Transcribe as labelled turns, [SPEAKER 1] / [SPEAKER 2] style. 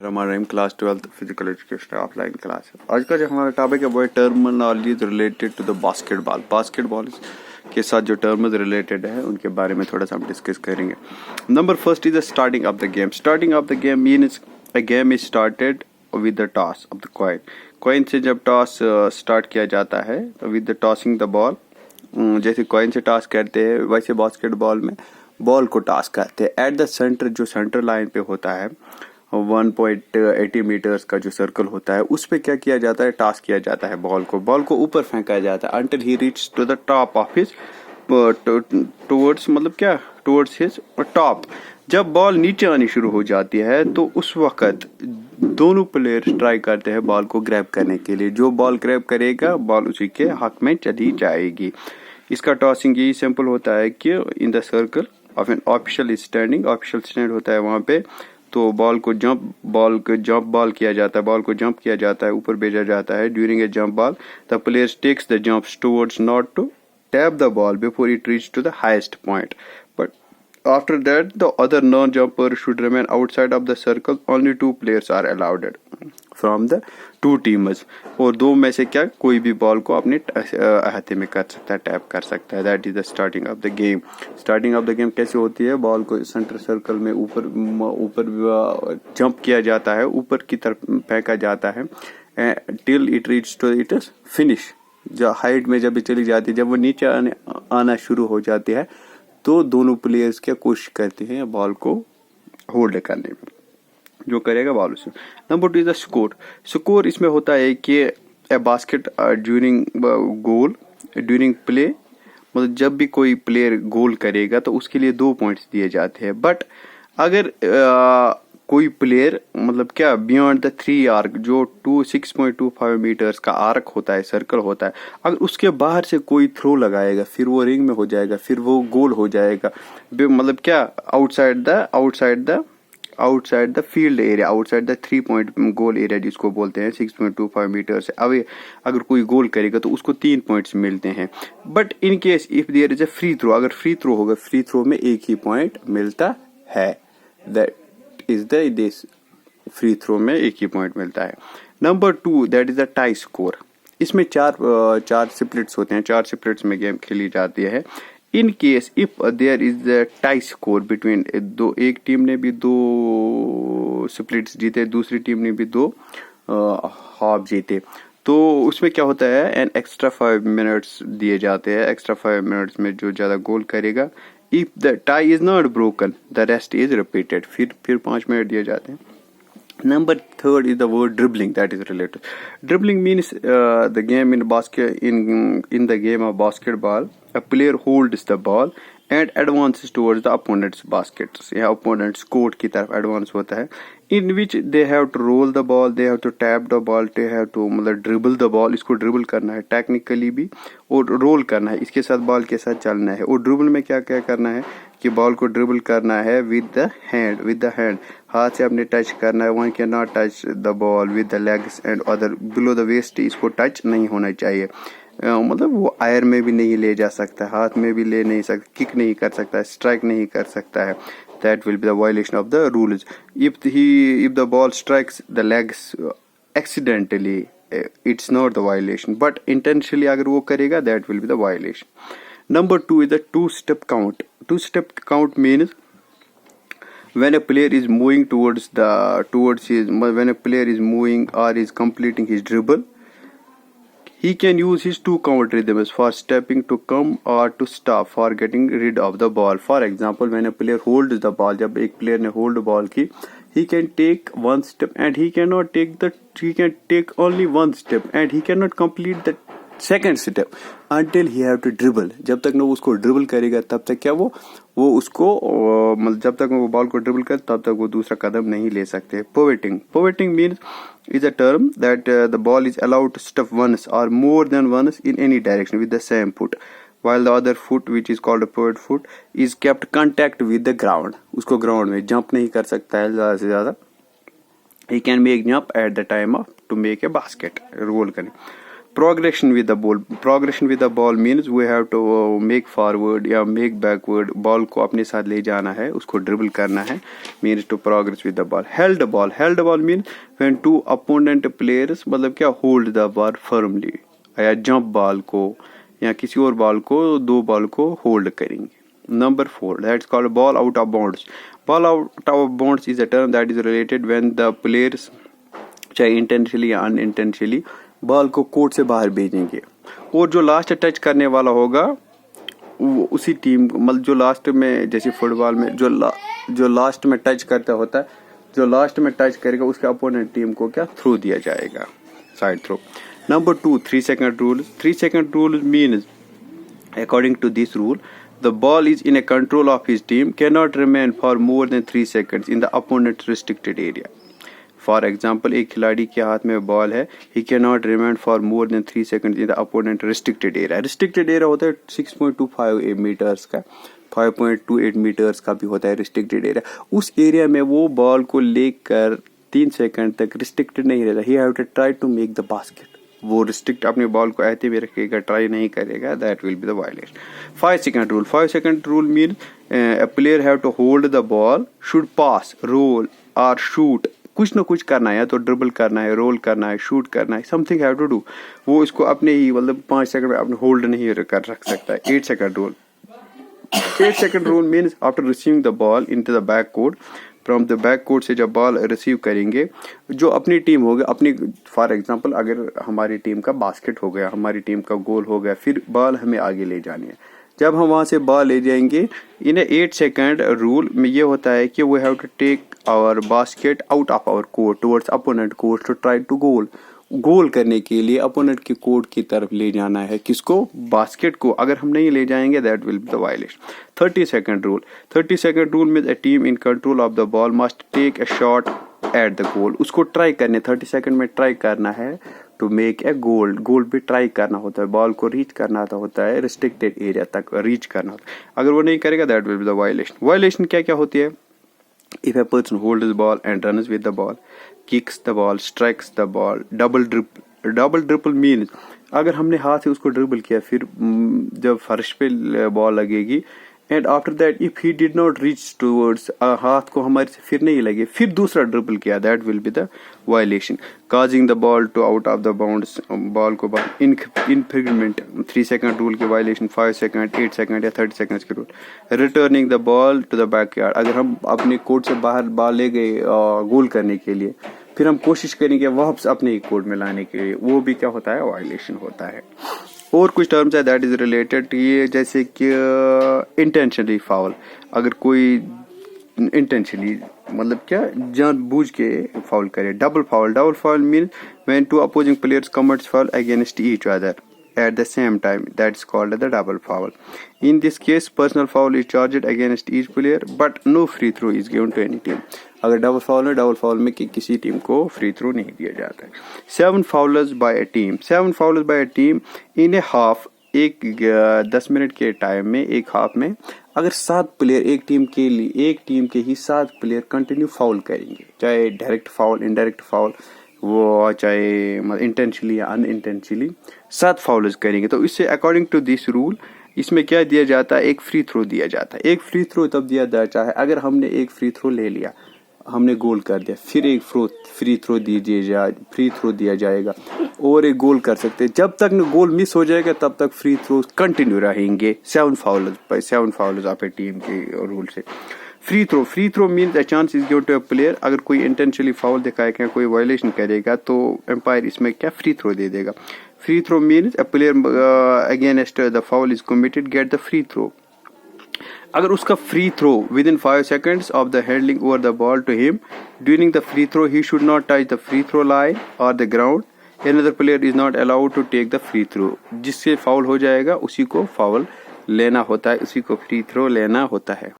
[SPEAKER 1] हमारा class 12 physical education offline class है। आज का जो हमारा टॉपिक है वो है terminology related to the basketball. Basketball के साथ जो टर्म्स रिलेटेड है उनके बारे में थोड़ा सा हम डिस्कस करेंगे। Number first is the starting of the game. Starting of the game means a game is started with the toss of the coin. Coin से जब टॉस स्टार्ट किया जाता है तो with the tossing the ball, जैसे coin से toss करते हैं वैसे बास्केटबॉल में बॉल को टॉस करते हैं। एट द सेंटर, जो सेंटर लाइन पे होता है 1.80 मीटर्स का जो सर्कल होता है उस पे क्या किया जाता है, टॉस किया जाता है बॉल को ऊपर फेंका जाता है until he reach to the top of his towards, मतलब क्या, टुवर्ड्स हिज टॉप। जब बॉल नीचे आनी शुरू हो जाती है तो उस वक्त दोनों प्लेयर ट्राई करते हैं बॉल को ग्रैब करने के लिए। जो बॉल ग्रैब करेगा बॉल उसी के हक में चली जाएगी। इसका टॉसिंग यही सिंपल होता है कि in the circle of an official standing, official stand होता है वहां पे, तो बॉल को जंप बॉल किया जाता है, बॉल को जंप किया जाता है, ऊपर भेजा जाता है। During a jump ball the player takes the jumps towards not to tap the ball before it reach to the highest point, but after that the other non-jumper should remain outside of the circle. Only two players are allowed from the two teams. और दो में से क्या कोई भी ball को अपने अहाते में कर सकता है, टैप कर सकता है। That is the starting of the game. Starting of the game कैसे होती है, बॉल को सेंटर सर्कल में ऊपर जंप किया जाता है, ऊपर की तरफ फेंका जाता है till it reach to it is finish. जो हाइट में जब भी चली जाती है, जब वो नीचे आना शुरू हो जाती है तो दोनों प्लेयर्स क्या कोशिश करते हैं बॉल को होल्ड करने में, जो करेगा बॉल उसे। Number 2 is the score. Score इसमें होता है कि ए बास्केट ड्यूरिंग गोल, ड्यूरिंग प्ले, मतलब जब भी कोई प्लेयर गोल करेगा तो उसके लिए 2 पॉइंट्स दिए जाते हैं। बट अगर कोई प्लेयर, मतलब क्या, बियॉन्ड द 3 आर्क, जो 6.25 मीटर्स का आर्क होता है, सर्कल होता है, अगर उसके बाहर से कोई थ्रो लगाएगा फिर वो रिंग में हो जाएगा, फिर वो गोल हो जाएगा। मतलब क्या, outside the field area, outside the 3 point goal area जिसको बोलते हैं, 6.25 मीटर से अवे अगर कोई गोल करेगा तो उसको 3 पॉइंट्स मिलते हैं। But in case if there is a free throw, अगर फ्री थ्रो होगा, फ्री थ्रो में एक ही पॉइंट मिलता है। That is the this free throw में एक ही पॉइंट मिलता है। Number 2 that is the tie score. इसमें चार स्प्लिट्स होते हैं, 4 स्प्लिट्स में गेम खेली जाती है। In case if there is the tie score between एक टीम ने भी 2 स्प्लिट्स जीते, दूसरी टीम ने भी 2 हाफ जीते, तो उसमें क्या होता है, एन एक्स्ट्रा 5 मिनट्स दिए जाते हैं। एक्स्ट्रा 5 मिनट्स में जो ज्यादा गोल करेगा, if the tie is not broken the rest is repeated, फिर 5 मिनट दिए जाते हैं। Number 3 is the word dribbling that is related. Dribbling means the game in the game of basketball, a player holds the ball and advances towards the opponent's baskets. या opponent's court की तरफ advance होता है, in which they have to roll the ball, they have to tap the ball, they have to मतलब dribble the ball, इसको dribble करना है technically भी, और रोल करना है, इसके साथ बॉल के साथ चलना है। और ड्रिबल में क्या क्या करना है कि बॉल को ड्रिबल करना है विद द हैंड, हाथ से अपने टच करना है। One can not touch the ball with the legs and other below the waist, इसको टच नहीं होना चाहिए। मतलब वो आयर में भी नहीं ले जा सकता, हाथ में भी ले नहीं सकता, किक नहीं कर सकता, स्ट्राइक नहीं कर सकता है। That will be the violation of the rules. If the ball strikes the legs accidentally, it's not the violation, but intentionally अगर वो करेगा that will be the violation. Number 2 is the 2-step count. 2-step count means when a player is moving when a player is moving or is completing his dribble, he can use his 2 count rhythms for stepping to come or to stop for getting rid of the ball. For example, when a player holds the ball, जब एक player ने hold ball की, he can take 1 step and he can take only 1 step and he cannot complete the second step until he have to dribble. जब तक वो उसको dribble करेगा तब तक क्या वो उसको, मतलब जब तक वो बॉल को ड्रिबल करे तब तक वो दूसरा कदम नहीं ले सकते। Pivoting means is a term that the ball is allowed to step once or more than once in any direction with the same foot, while the other foot, which is called a pivot foot, is kept contact with the ground. उसको ground में jump नहीं कर सकता है ज्यादा से ज्यादा। He can make jump at the time of to make a basket, roll करें। Progression with the ball, progression with the ball means we have to make forward या मेक बैकवर्ड, बॉल को अपने साथ ले जाना है, उसको ड्रिबल करना है, means to progress with the ball. Held ball, held ball means when two opponent players, मतलब क्या, होल्ड द बॉल फर्मली, या जंप बॉल को या किसी और बॉल को, दो बॉल को होल्ड करेंगे। Number 4, that's called ball out of bounds. Ball out of bounds is a term that is related when the players, चाहे इंटेंशनली या अनइंटेंशनली, बॉल को कोर्ट से बाहर भेजेंगे, और जो लास्ट टच करने वाला होगा वो उसी टीम, मतलब जो लास्ट में, जैसे फुटबॉल में जो लास्ट में टच करता होता है, जो लास्ट में टच करेगा उसके अपोनेंट टीम को क्या, थ्रो दिया जाएगा, side throw. Number 2, 3 second rule. 3 second rule means, according to this rule, the ball is in a control of his team, cannot remain for more than 3 seconds in the opponent's restricted area. For example, एक खिलाड़ी के हाथ में ball है, he cannot remain for more than 3 seconds in the opponent restricted area. Restricted area होता है 6.25 meters का, 5.28 meters का भी होता है restricted area. उस एरिया में वो बॉल को लेकर 3 सेकंड तक रिस्ट्रिक्टेड नहीं रहता, he have to try to make the basket. वो रिस्ट्रिक्ट अपने बॉल को ऐसे भी रखेगा, ट्राई नहीं करेगा, that will be the violation. 5 second rule. 5 second rule mean a player have to hold the ball, should pass, roll or shoot, कुछ ना कुछ करना है, या तो ड्रिबल करना है, रोल करना है, शूट करना है, समथिंग हैव टू डू। वो इसको अपने ही, मतलब 5 सेकंड में अपने होल्ड नहीं कर रख सकता है। 8 second rule. 8 second rule means after receiving the ball into the back court, from the back court से जब बॉल रिसीव करेंगे, जो अपनी टीम होगी, अपनी, फॉर एग्जांपल अगर हमारी टीम का बास्केट हो गया, हमारी टीम का गोल हो गया, फिर बॉल हमें आगे ले जानी है। जब हम वहां से बॉल ले जाएंगे, इन 8 second रूल में ये होता है कि we have to take our basket out of our court towards opponent court to try to goal करने के लिए अपोनेंट के कोर्ट की तरफ ले जाना है, किसको, बास्केट को। अगर हम नहीं ले जाएंगे, that will be the violation. 30 second rule. 30 second rule में a team in control of the ball must take a shot at the goal, उसको ट्राई करने, 30 second में ट्राई करना है टू मेक ए गोल पे ट्राई करना होता है, बॉल को रीच करना होता है, रिस्ट्रिक्टेड एरिया तक रीच करना होता है। अगर वो नहीं करेगा, that will be the violation. Violation क्या क्या होती है? If a person holds the ball and runs with the ball, kicks the ball, strikes the ball, double dribble means अगर हमने हाथ से उसको ड्रिबल किया, फिर जब फर्श पे बॉल लगेगी, and after that if he did not reach towards, हाथ को हमारे से फिर नहीं लगे, फिर दूसरा ड्रिबल किया, that will be the violation. Causing the ball to out of the bounds, ball को बाहर, इनफ्रिंजमेंट 3 second रूल के वायलेशन, 5 second, 8 second या 30 seconds के rule. Returning the ball to the backyard, अगर हम अपने कोर्ट से बाहर बॉल ले गए गोल करने के लिए, फिर हम कोशिश करेंगे वापस अपने ही कोर्ट में लाने के लिए, वो भी क्या होता है, वायलेशन होता है। और कुछ टर्म्स है दैट इज रिलेटेड, ये जैसे कि इंटेंशनली फाउल, अगर कोई इंटेंशनली, मतलब क्या, जानबूझ के फाउल करे। Double foul mean when to opposing players commits foul against each other at the same time, that is called the double foul. In this case, personal foul is charged against each player, but no free throw is given to any team. अगर double foul में किसी team को free throw नहीं दिया जाता है। 7 foulers by a team in a half, एक 10 minute के टाइम में, एक हाफ में, अगर 7 प्लेयर एक टीम के ही 7 प्लेयर कंटिन्यू फाउल करेंगे, चाहे डायरेक्ट फाउल, इनडायरेक्ट फाउल, वो चाहे इंटेंशनली या अनइंटेंशनली, 7 फाउल्स करेंगे, तो इससे अकॉर्डिंग टू दिस रूल इसमें क्या दिया जाता है, एक फ्री थ्रो दिया जाता है। एक फ्री थ्रो तब दिया जाता है अगर हमने एक फ्री थ्रो ले लिया, हमने गोल कर दिया, फिर एक फ्री थ्रो दिया जाएगा, और एक गोल कर सकते हैं। जब तक गोल मिस हो जाएगा तब तक फ्री थ्रो कंटिन्यू रहेंगे, 7 फाउल्स ऑफ ए टीम के रूल से। Free throw means a chance is given to a player, अगर कोई इंटेंशनली फाउल दिखाएगा, कोई वायलेशन करेगा, तो एम्पायर इसमें क्या, फ्री थ्रो दे देगा। Free throw means a player against the foul is committed get the free throw. अगर उसका free throw within 5 seconds of the handling over the ball to him during the free throw, he should not touch the free throw line और the ground, another player is not allowed to take the free throw. जिससे foul हो जाएगा उसी को foul लेना होता है, उसी को फ्री थ्रो लेना होता है।